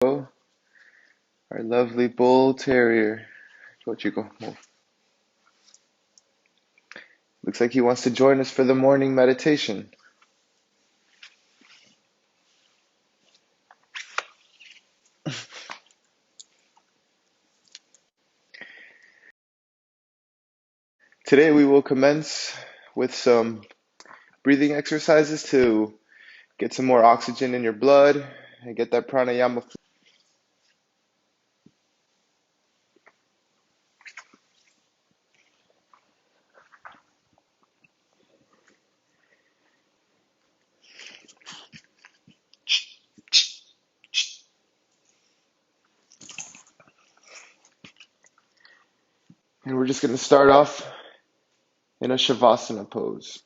Our lovely bull terrier. Go, Chico. Move. Looks like he wants to join us for the morning meditation. Today we will commence with some breathing exercises to get some more oxygen in your blood and get that pranayama. And we're just going to start off in a Shavasana pose.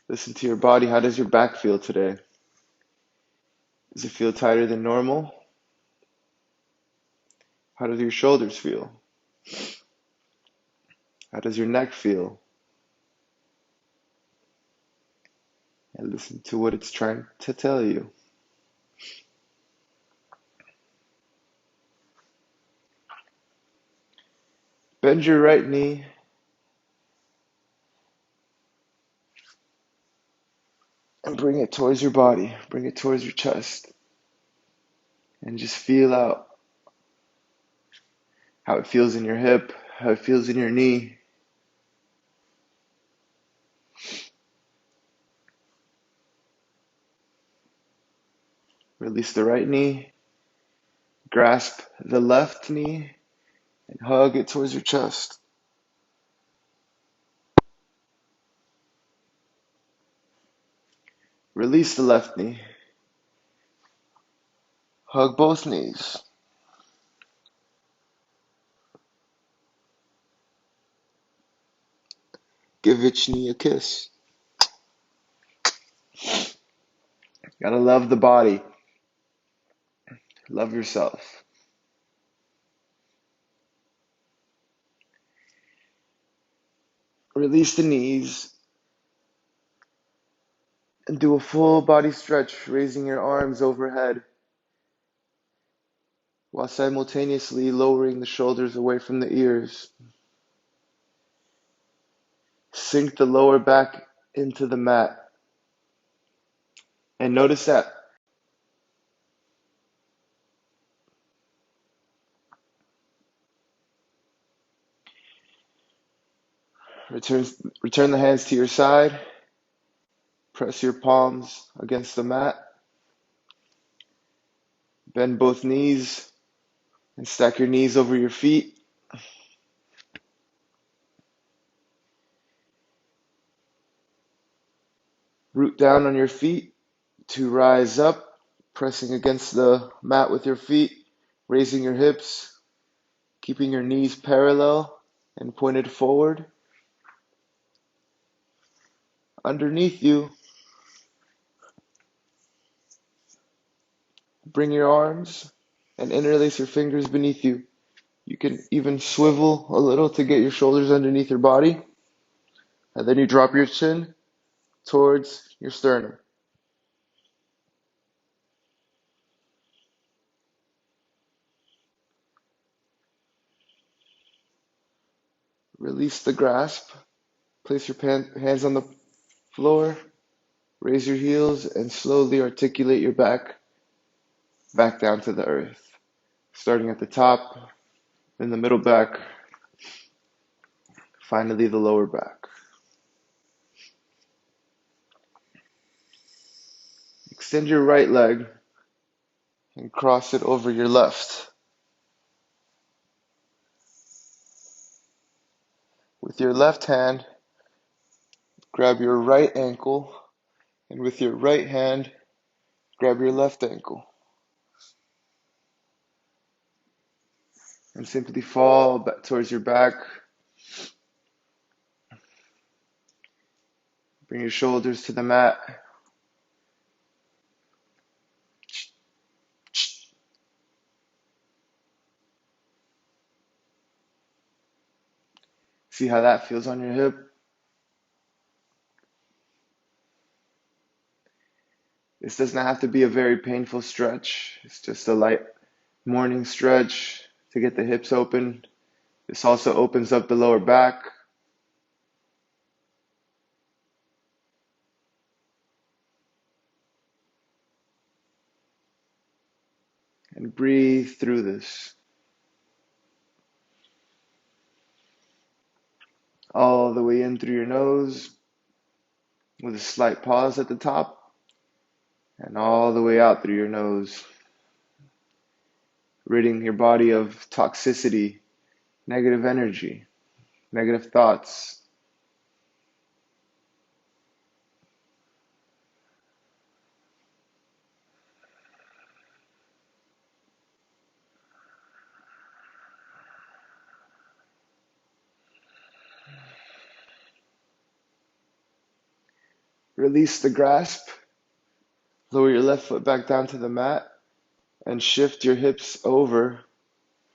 Listen to your body. How does your back feel today? Does it feel tighter than normal? How do your shoulders feel? How does your neck feel? And listen to what it's trying to tell you. Bend your right knee and bring it towards your body. Bring it towards your chest. And just feel out how it feels in your hip, how it feels in your knee. Release the right knee. Grasp the left knee and hug it towards your chest. Release the left knee. Hug both knees. Give each knee a kiss. Gotta love the body. Love yourself. Release the knees and do a full body stretch, raising your arms overhead while simultaneously lowering the shoulders away from the ears. Sink the lower back into the mat. And notice that return the hands to your side. Press your palms against the mat. Bend both knees and stack your knees over your feet. Root down on your feet to rise up, pressing against the mat with your feet, raising your hips, keeping your knees parallel and pointed forward. Underneath you, bring your arms and interlace your fingers beneath you. You can even swivel a little to get your shoulders underneath your body. And then you drop your chin towards your sternum. Release the grasp. Place your hands on the floor. Raise your heels and slowly articulate your back down to the earth. Starting at the top, then the middle back, finally the lower back. Extend your right leg and cross it over your left. With your left hand, grab your right ankle, and with your right hand, grab your left ankle. And simply fall back towards your back. Bring your shoulders to the mat. See how that feels on your hip? This doesn't have to be a very painful stretch. It's just a light morning stretch to get the hips open. This also opens up the lower back. And breathe through this. All the way in through your nose with a slight pause at the top. And all the way out through your nose, ridding your body of toxicity, negative energy, negative thoughts. Release the grasp. Lower your left foot back down to the mat and shift your hips over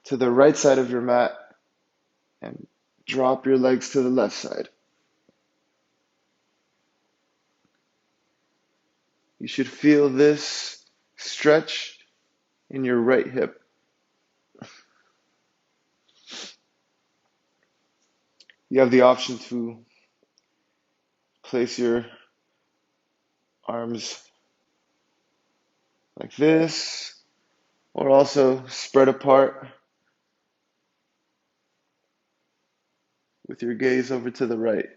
to the right side of your mat and drop your legs to the left side. You should feel this stretch in your right hip. You have the option to place your arms like this, or also spread apart with your gaze over to the right.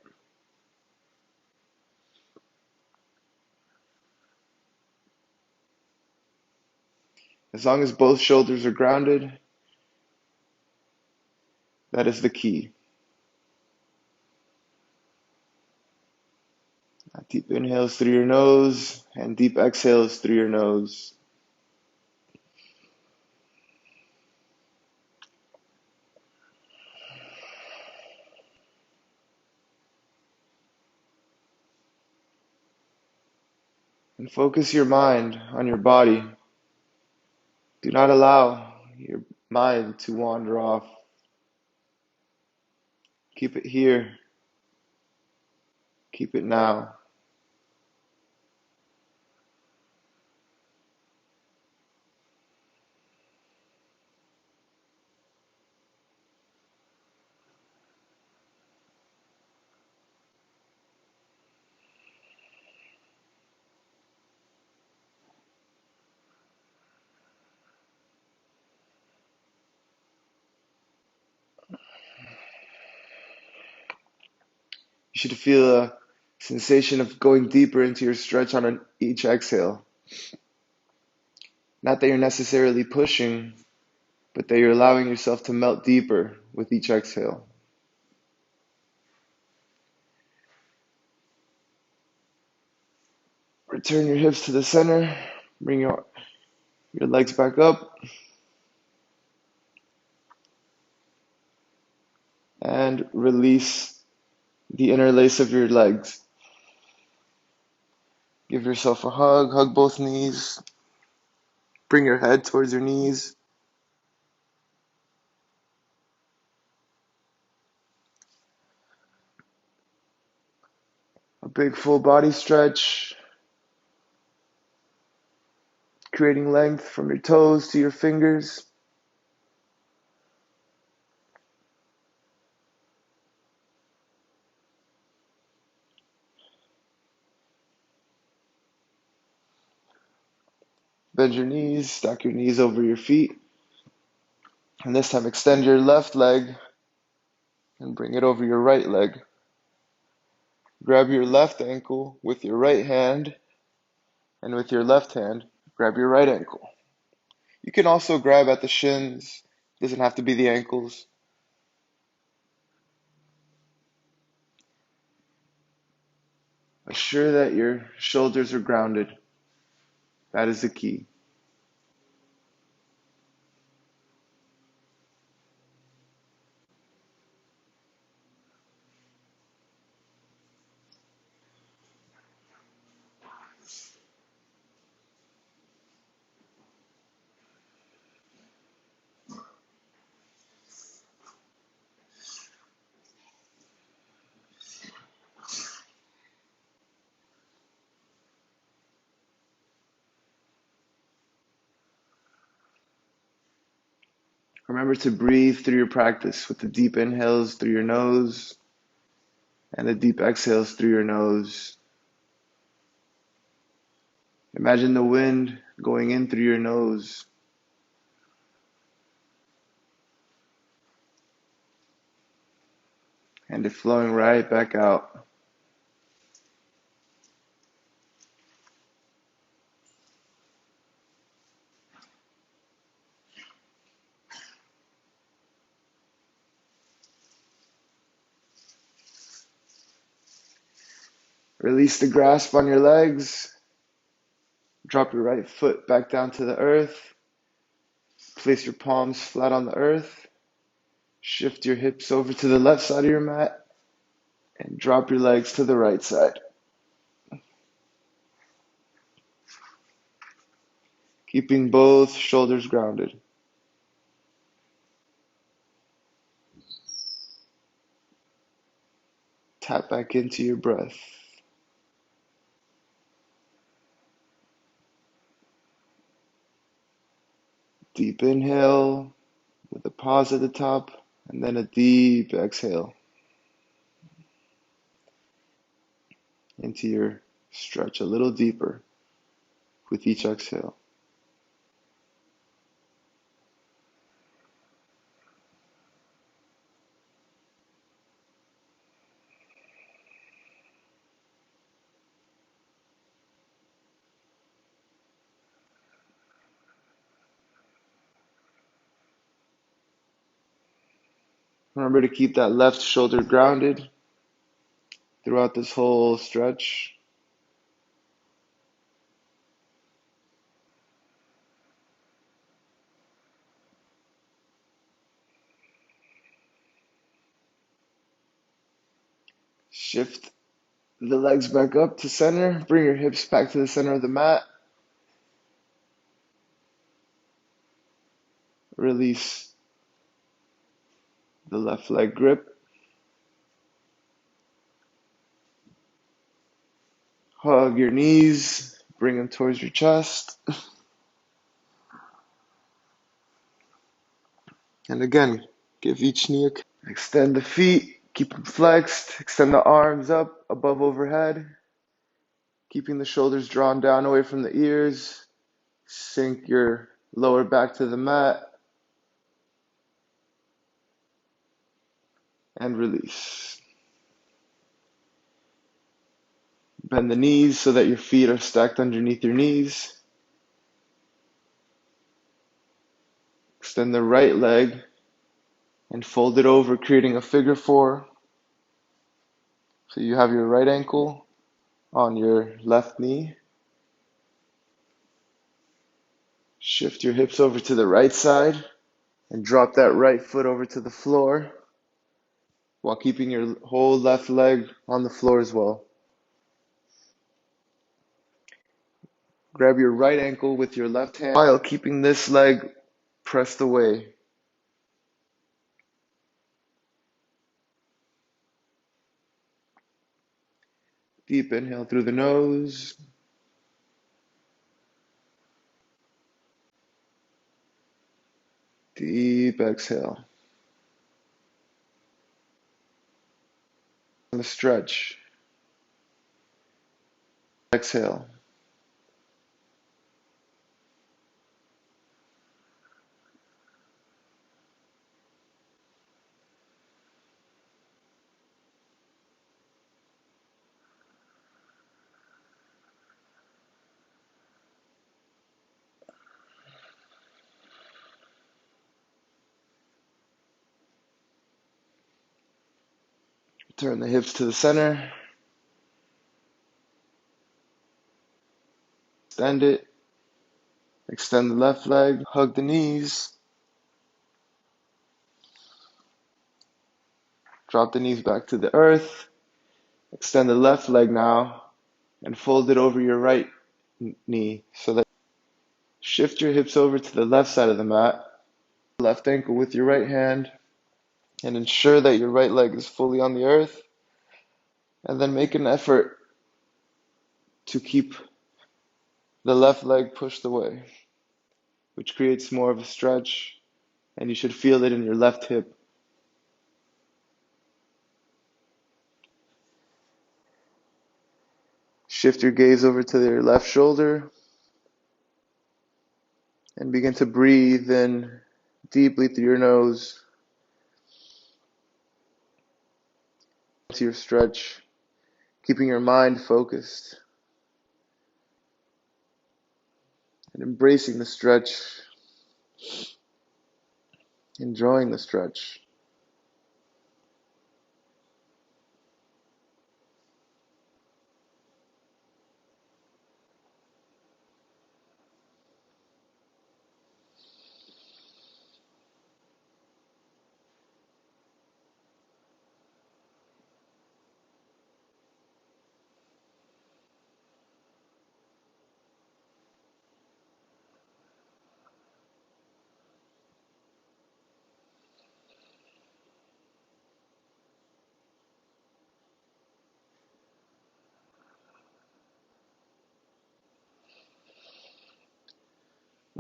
As long as both shoulders are grounded, that is the key. Deep inhales through your nose and deep exhales through your nose. And focus your mind on your body. Do not allow your mind to wander off. Keep it here. Keep it now. You should feel a sensation of going deeper into your stretch on each exhale. Not that you're necessarily pushing, but that you're allowing yourself to melt deeper with each exhale. Return your hips to the center. Bring your legs back up. And release the interlace of your legs. Give yourself a hug. Hug both knees. Bring your head towards your knees. A big full body stretch, creating length from your toes to your fingers. Bend your knees, stack your knees over your feet. And this time extend your left leg and bring it over your right leg. Grab your left ankle with your right hand, and with your left hand, grab your right ankle. You can also grab at the shins. It doesn't have to be the ankles. Assure that your shoulders are grounded. That is the key. Remember to breathe through your practice with the deep inhales through your nose and the deep exhales through your nose. Imagine the wind going in through your nose and it flowing right back out. Release the grasp on your legs. Drop your right foot back down to the earth. Place your palms flat on the earth. Shift your hips over to the left side of your mat and drop your legs to the right side. Keeping both shoulders grounded. Tap back into your breath. Deep inhale with a pause at the top, and then a deep exhale into your stretch a little deeper with each exhale. Remember to keep that left shoulder grounded throughout this whole stretch. Shift the legs back up to center. Bring your hips back to the center of the mat. Release the left leg grip. Hug your knees. Bring them towards your chest. And again, give each knee a... Extend the feet. Keep them flexed. Extend the arms up above overhead. Keeping the shoulders drawn down away from the ears. Sink your lower back to the mat. And release. Bend the knees so that your feet are stacked underneath your knees. Extend the right leg and fold it over, creating a figure four. So you have your right ankle on your left knee. Shift your hips over to the right side and drop that right foot over to the floor while keeping your whole left leg on the floor as well. Grab your right ankle with your left hand while keeping this leg pressed away. Deep inhale through the nose. Deep exhale. And the stretch. Exhale. Turn the hips to the center. Extend it. Extend the left leg. Hug the knees. Drop the knees back to the earth. Extend the left leg now and fold it over your right knee so that shift your hips over to the left side of the mat. Left ankle with your right hand and ensure that your right leg is fully on the earth. And then make an effort to keep the left leg pushed away, which creates more of a stretch and you should feel it in your left hip. Shift your gaze over to your left shoulder and begin to breathe in deeply through your nose to your stretch, keeping your mind focused and embracing the stretch, enjoying the stretch.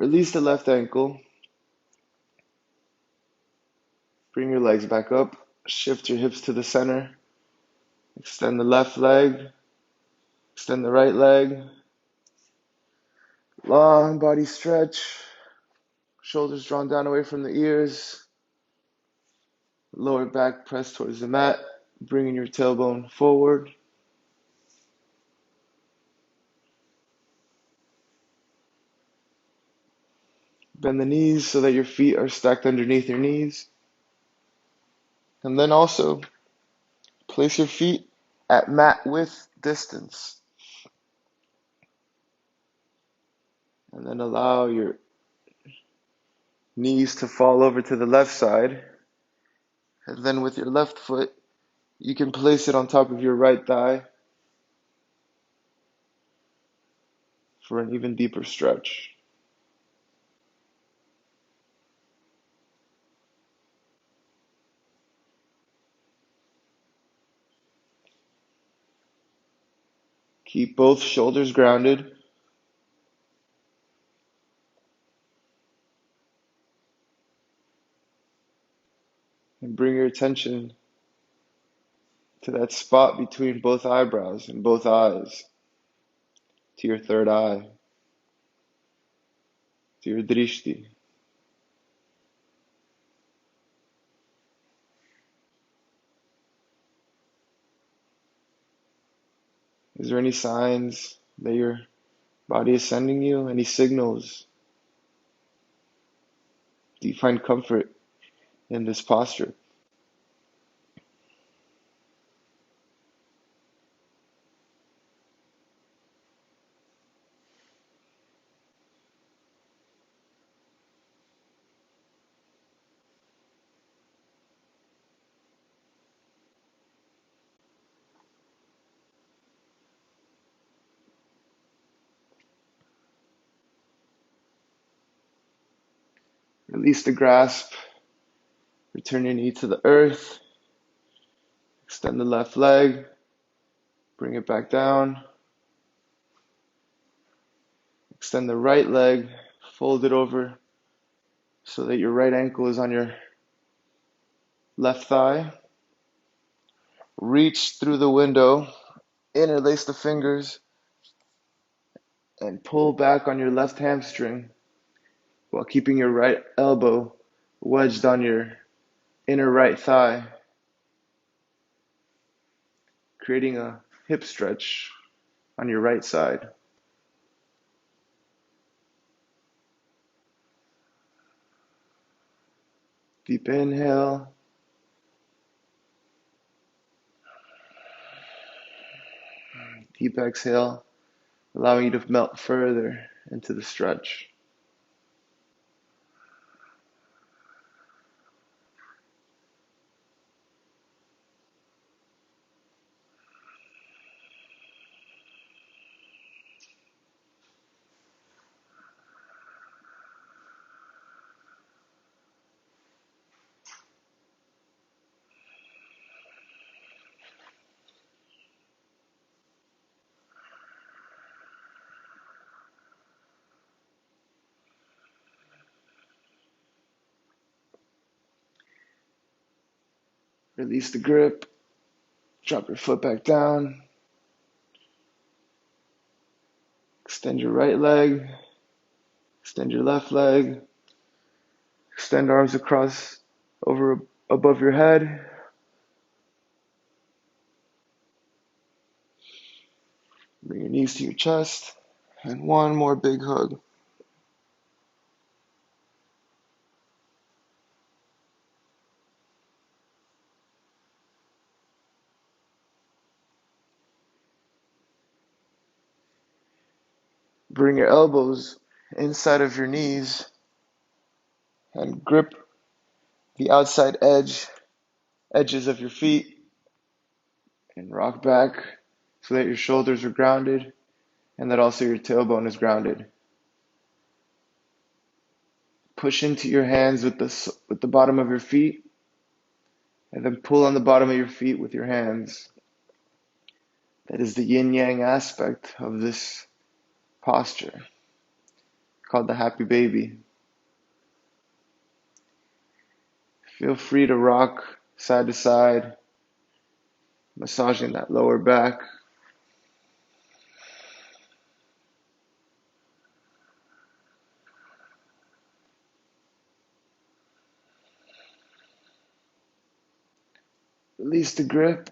Release the left ankle. Bring your legs back up. Shift your hips to the center. Extend the left leg. Extend the right leg. Long body stretch. Shoulders drawn down away from the ears. Lower back pressed towards the mat. Bringing your tailbone forward. Bend the knees so that your feet are stacked underneath your knees. And then also place your feet at mat width distance. And then allow your knees to fall over to the left side. And then with your left foot, you can place it on top of your right thigh for an even deeper stretch. Keep both shoulders grounded. And bring your attention to that spot between both eyebrows and both eyes, to your third eye, to your drishti. Is there any signs that your body is sending you? Any signals? Do you find comfort in this posture? Release the grasp. Return your knee to the earth. Extend the left leg. Bring it back down. Extend the right leg. Fold it over so that your right ankle is on your left thigh. Reach through the window. Interlace the fingers and pull back on your left hamstring while keeping your right elbow wedged on your inner right thigh, creating a hip stretch on your right side. Deep inhale. Deep exhale, allowing you to melt further into the stretch. Release the grip. Drop your foot back down. Extend your right leg. Extend your left leg. Extend arms across above your head. Bring your knees to your chest. And one more big hug. Bring your elbows inside of your knees and grip the outside edges of your feet and rock back so that your shoulders are grounded and that also your tailbone is grounded. Push into your hands with the bottom of your feet and then pull on the bottom of your feet with your hands. That is the yin-yang aspect of this posture, called the happy baby. Feel free to rock side to side, massaging that lower back. Release the grip.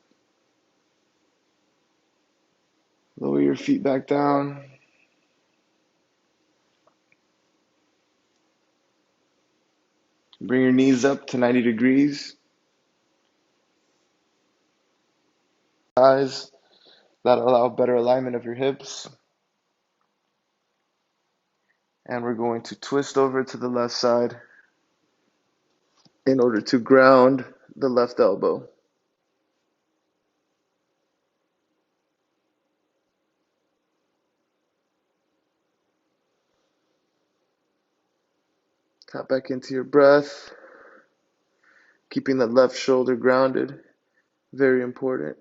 Lower your feet back down. Bring your knees up to 90 degrees. Eyes that allow better alignment of your hips. And we're going to twist over to the left side in order to ground the left elbow. Tap back into your breath, keeping the left shoulder grounded. Very important.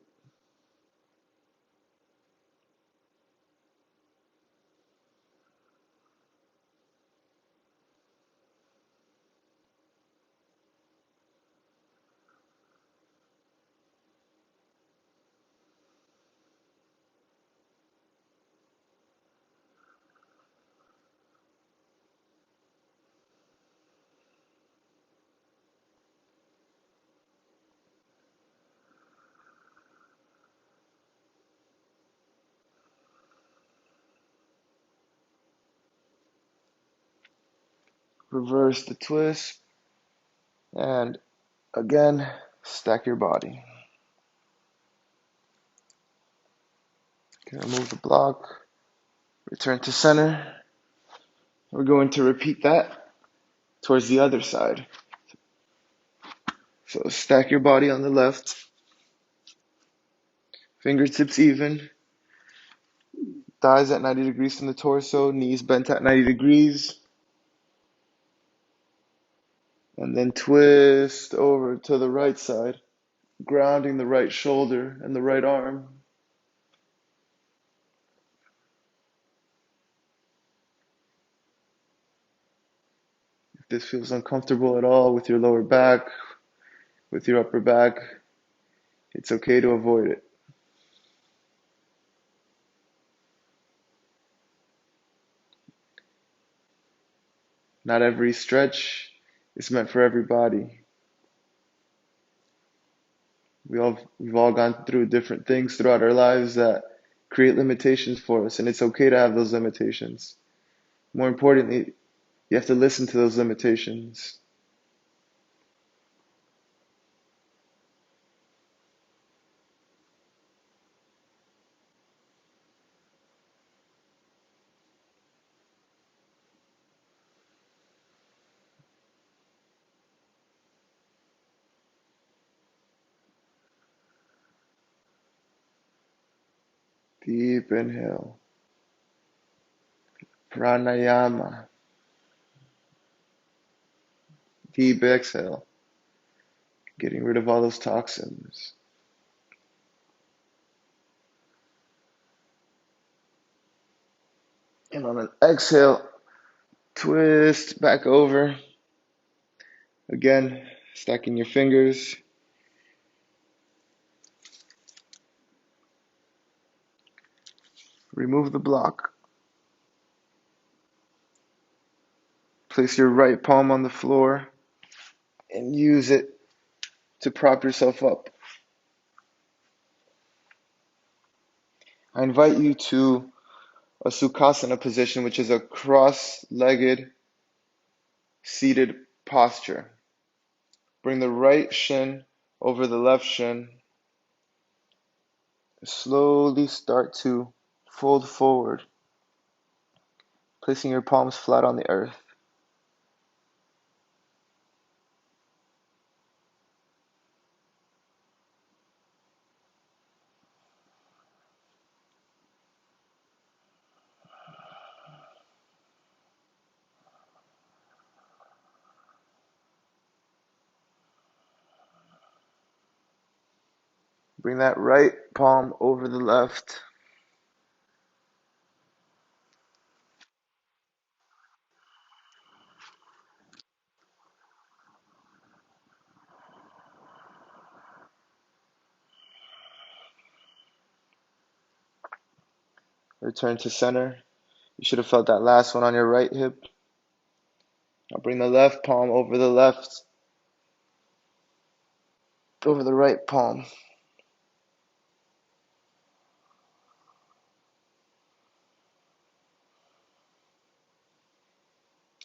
Reverse the twist. And again, stack your body. Okay, remove the block. Return to center. We're going to repeat that towards the other side. So stack your body on the left. Fingertips even. Thighs at 90 degrees from the torso. Knees bent at 90 degrees. And then twist over to the right side, grounding the right shoulder and the right arm. If this feels uncomfortable at all with your lower back, with your upper back, it's okay to avoid it. Not every stretch is meant for everybody. We've all gone through different things throughout our lives that create limitations for us, and it's okay to have those limitations. More importantly, you have to listen to those limitations. Deep inhale. Pranayama. Deep exhale. Getting rid of all those toxins. And on an exhale, twist back over. Again, stacking your fingers. Remove the block. Place your right palm on the floor and use it to prop yourself up. I invite you to a Sukhasana position, which is a cross-legged seated posture. Bring the right shin over the left shin. Slowly start to fold forward, placing your palms flat on the earth. Bring that right palm over the left. Return to center. You should have felt that last one on your right hip. Now bring the left palm over the right palm.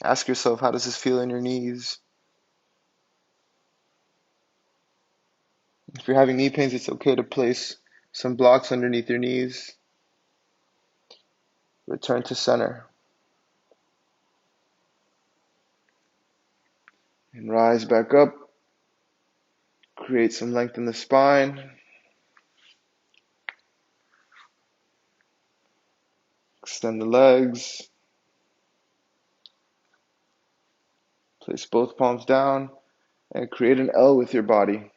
Ask yourself, how does this feel in your knees? If you're having knee pains, it's okay to place some blocks underneath your knees. Return to center. And rise back up. Create some length in the spine. Extend the legs. Place both palms down and create an L with your body.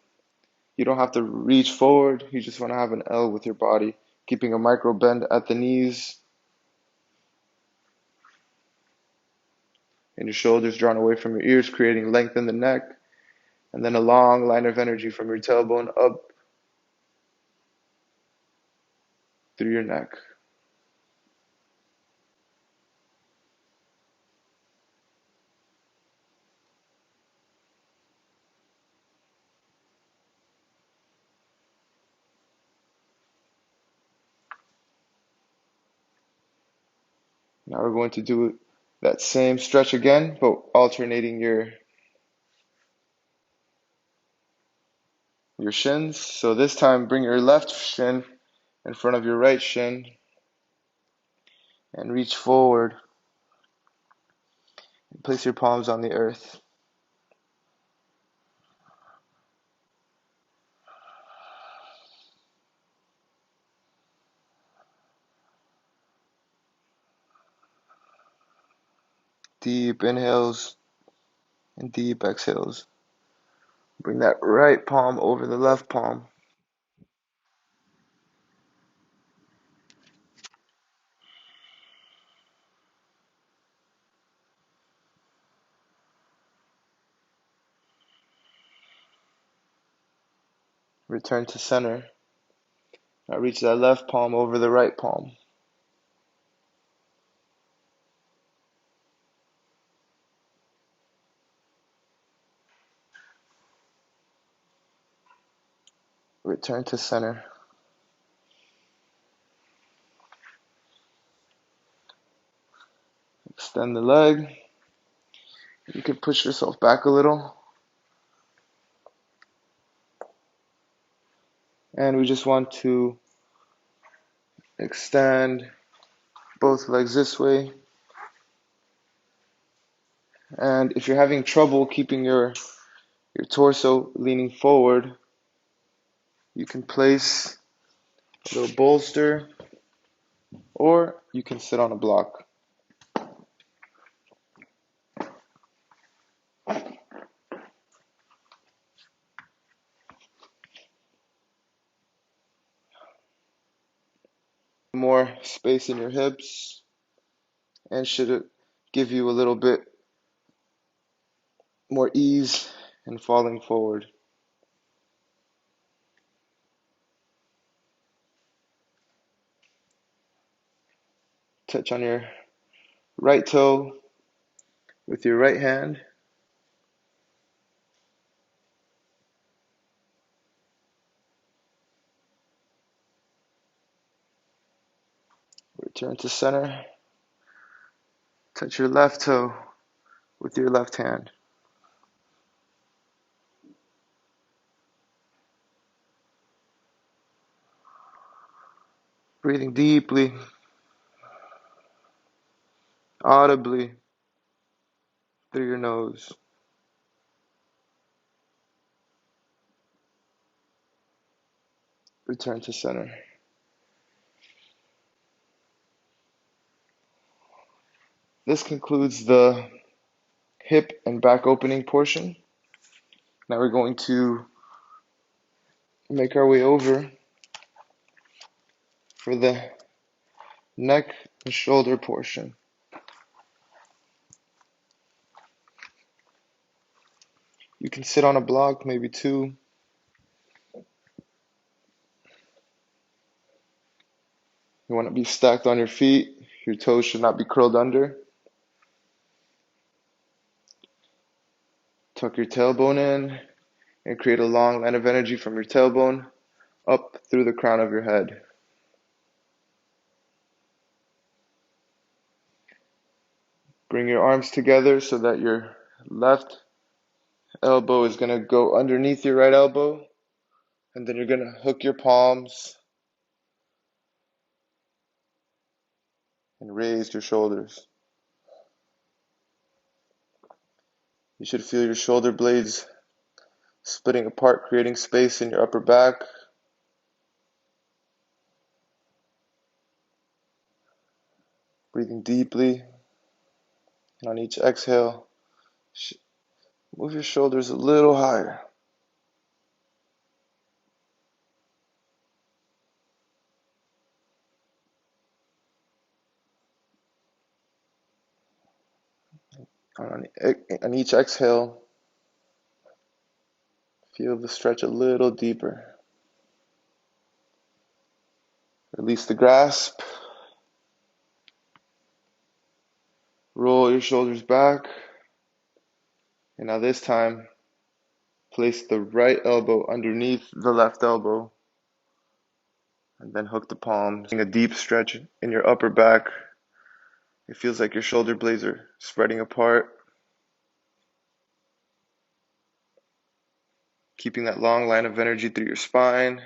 You don't have to reach forward. You just want to have an L with your body, keeping a micro bend at the knees and your shoulders drawn away from your ears, creating length in the neck, and then a long line of energy from your tailbone up through your neck. Now we're going to do that same stretch again, but alternating your shins. So this time bring your left shin in front of your right shin and reach forward. Place your palms on the earth. Deep inhales and deep exhales. Bring that right palm over the left palm. Return to center. Now reach that left palm over the right palm. Return to center. Extend the leg. You can push yourself back a little. And we just want to extend both legs this way. And if you're having trouble keeping your torso leaning forward, you can place a little bolster or you can sit on a block. More space in your hips and should give you a little bit more ease in falling forward. Touch on your right toe with your right hand. Return to center. Touch your left toe with your left hand. Breathing deeply, audibly through your nose. Return to center. This concludes the hip and back opening portion. Now we're going to make our way over for the neck and shoulder portion. You can sit on a block, maybe two. You want to be stacked on your feet. Your toes should not be curled under. Tuck your tailbone in and create a long line of energy from your tailbone up through the crown of your head. Bring your arms together so that your left elbow is going to go underneath your right elbow, and then you're going to hook your palms and raise your shoulders. You should feel your shoulder blades splitting apart, creating space in your upper back. Breathing deeply, and on each exhale, move your shoulders a little higher. On each exhale, feel the stretch a little deeper. Release the grasp. Roll your shoulders back. And now this time, place the right elbow underneath the left elbow. And then hook the palms. A deep stretch in your upper back. It feels like your shoulder blades are spreading apart. Keeping that long line of energy through your spine.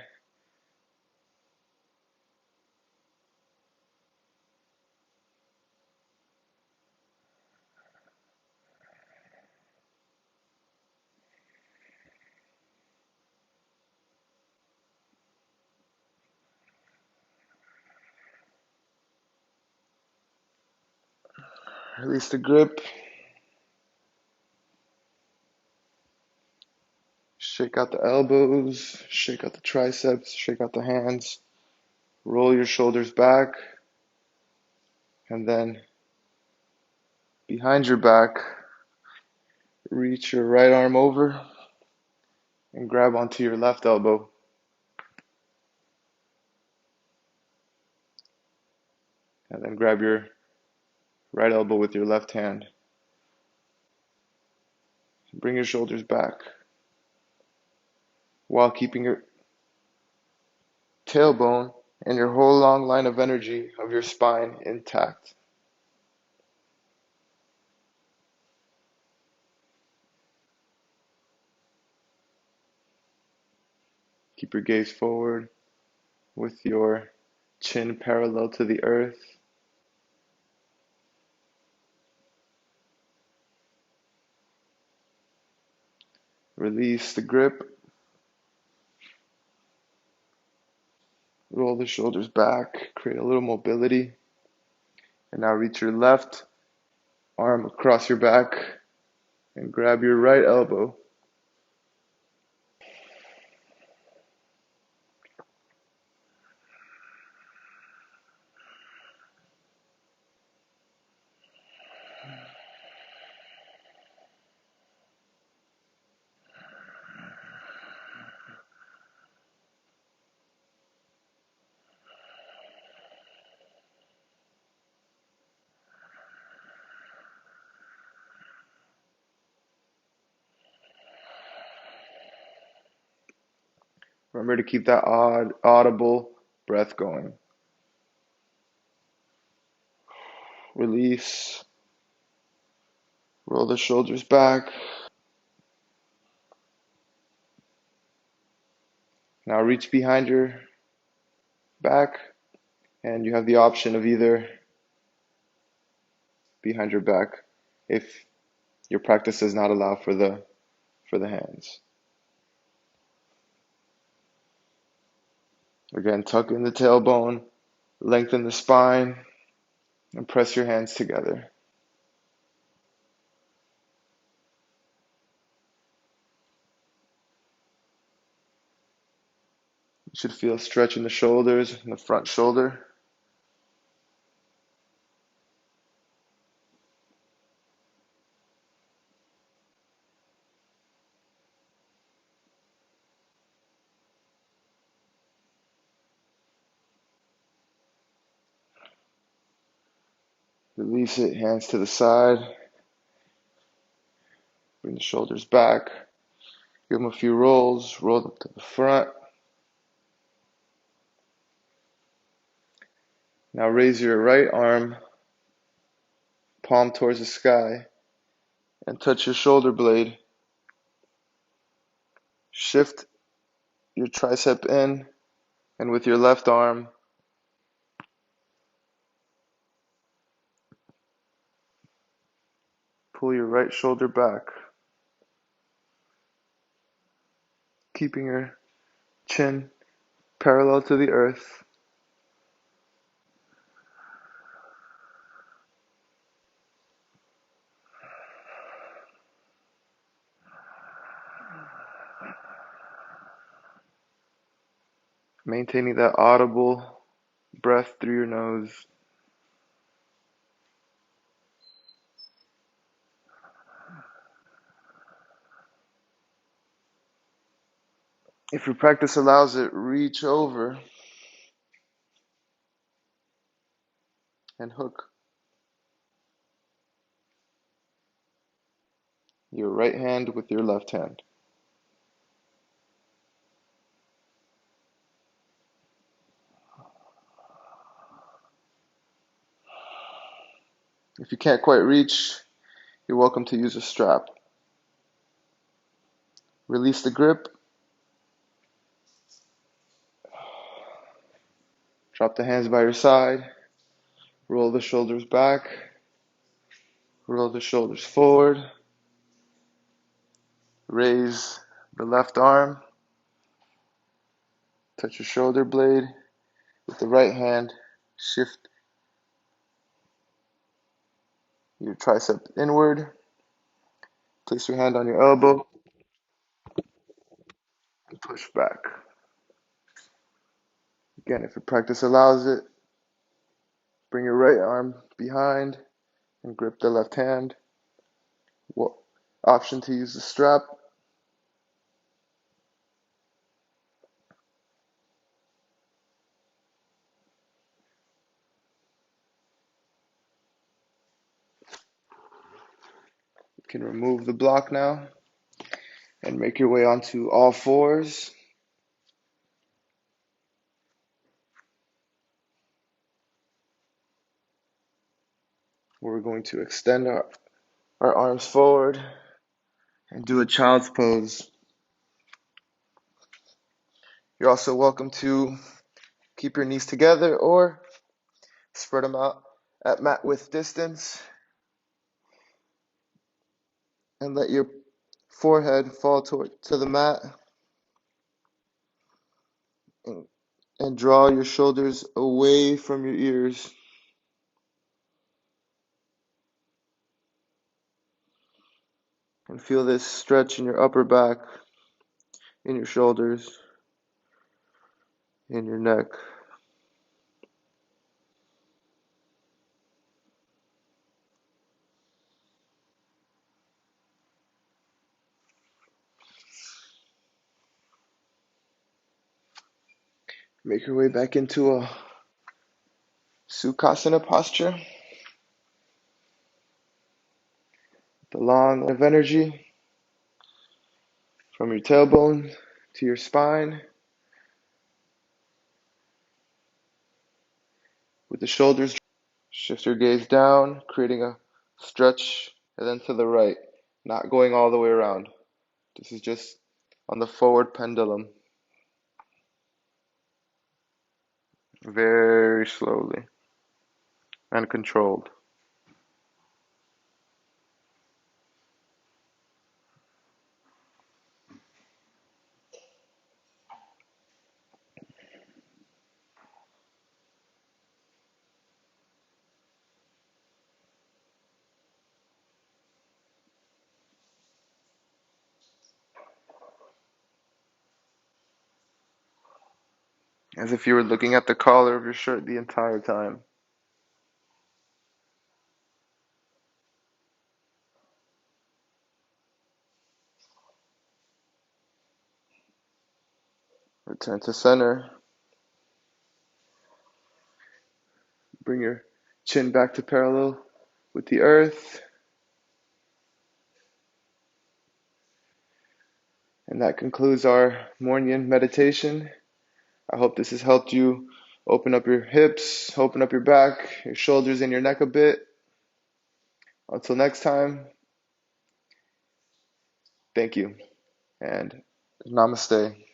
Release the grip. Shake out the elbows. Shake out the triceps. Shake out the hands. Roll your shoulders back. And then behind your back, reach your right arm over and grab onto your left elbow. And then grab your right elbow with your left hand. Bring your shoulders back while keeping your tailbone and your whole long line of energy of your spine intact. Keep your gaze forward with your chin parallel to the earth. Release the grip. Roll the shoulders back. Create a little mobility. And now reach your left arm across your back and grab your right elbow. Remember to keep that audible breath going. Release. Roll the shoulders back. Now reach behind your back, and you have the option of either behind your back if your practice does not allow for the hands. Again, tuck in the tailbone, lengthen the spine, and press your hands together. You should feel a stretch in the shoulders, in the front shoulder. Release it, hands to the side. Bring the shoulders back. Give them a few rolls. Roll them to the front. Now raise your right arm, palm towards the sky, and touch your shoulder blade. Shift your tricep in, and with your left arm, pull your right shoulder back, keeping your chin parallel to the earth. Maintaining that audible breath through your nose. If your practice allows it, reach over and hook your right hand with your left hand. If you can't quite reach, you're welcome to use a strap. Release the grip. Drop the hands by your side. Roll the shoulders back. Roll the shoulders forward. Raise the left arm. Touch your shoulder blade. With the right hand, shift your tricep inward. Place your hand on your elbow and push back. Again, if your practice allows it, bring your right arm behind and grip the left hand. Option to use the strap. You can remove the block now and make your way onto all fours. We're going to extend our arms forward and do a child's pose. You're also welcome to keep your knees together or spread them out at mat width distance and let your forehead fall to the mat and draw your shoulders away from your ears. And feel this stretch in your upper back, in your shoulders, in your neck. Make your way back into a Sukhasana posture. The long line of energy from your tailbone to your spine, with the shoulders. Shift your gaze down, creating a stretch, and then to the right, not going all the way around. This is just on the forward pendulum, very slowly and controlled. As if you were looking at the collar of your shirt the entire time. Return to center. Bring your chin back to parallel with the earth. And that concludes our MornYin meditation. I hope this has helped you open up your hips, open up your back, your shoulders, and your neck a bit. Until next time, thank you and namaste.